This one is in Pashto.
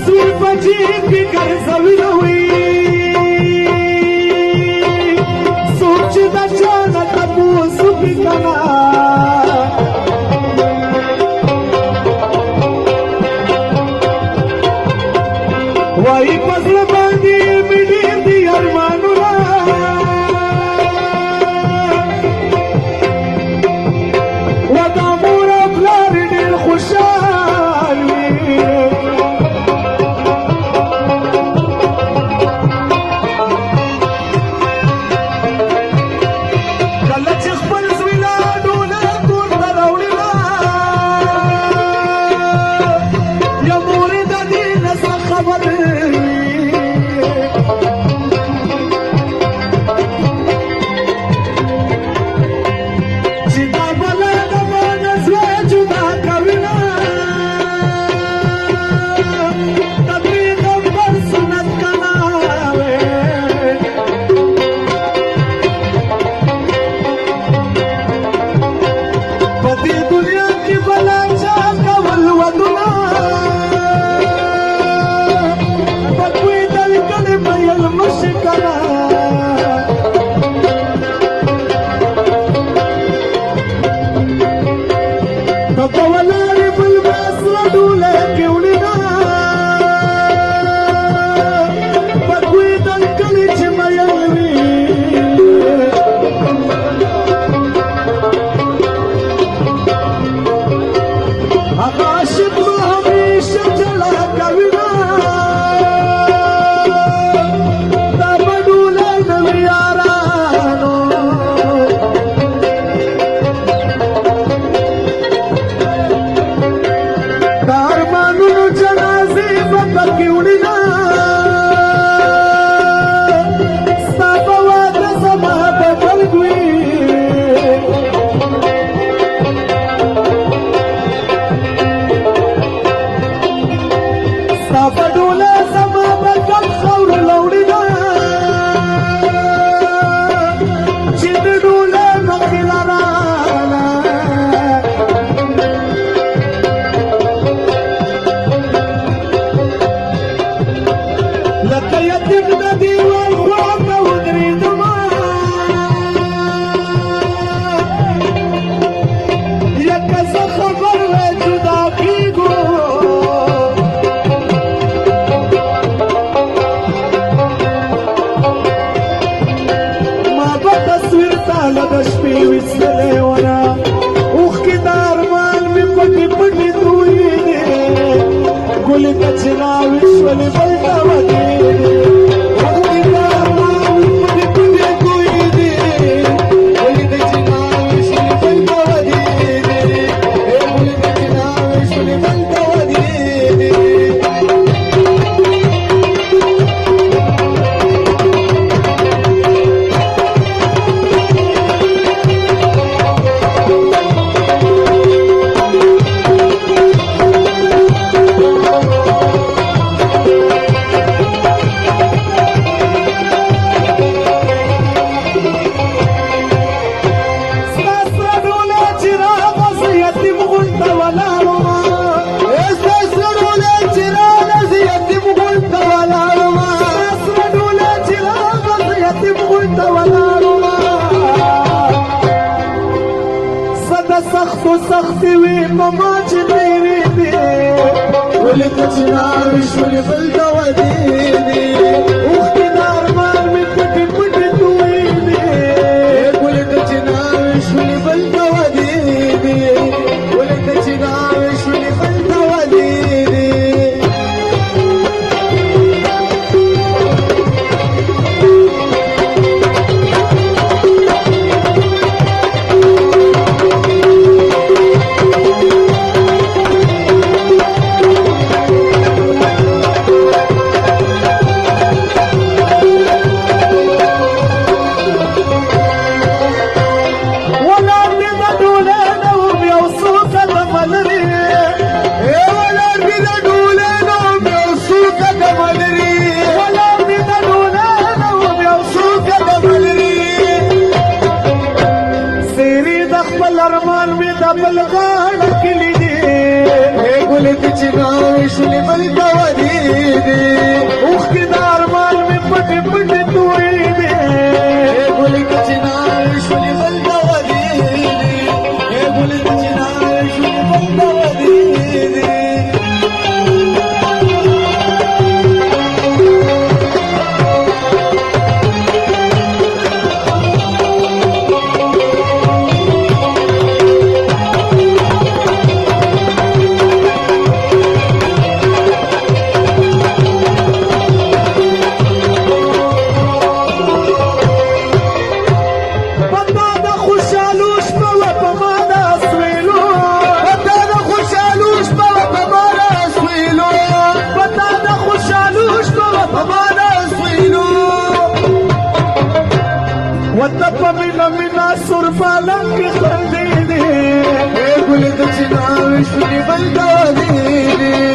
تصویر بجیب کی ګرځوي روي سوچ د چانه تاسو بکنا وای پزړه باندې مې دي ارمانونه ودا مور پلار ډېر خوشحال وي کله چې خپل زوی لا ډوله کور ته راوړله یا مورې د دې نه څه خبر سختي وي ماما چې تیرې دي ولې ته چې راوښ ولې بل ته ودې اوښکې د ارمان مې پټې پټې تویې دي ولې ته چې راوښ ولې بل ته ودې ولې ته چې راوښ ولې بل ته ودې بل غاړه کې لیدې ګلې چې راوښ ولې بل ته ودې صرفة لك خليني ولدت ناوي شوني بالقواديني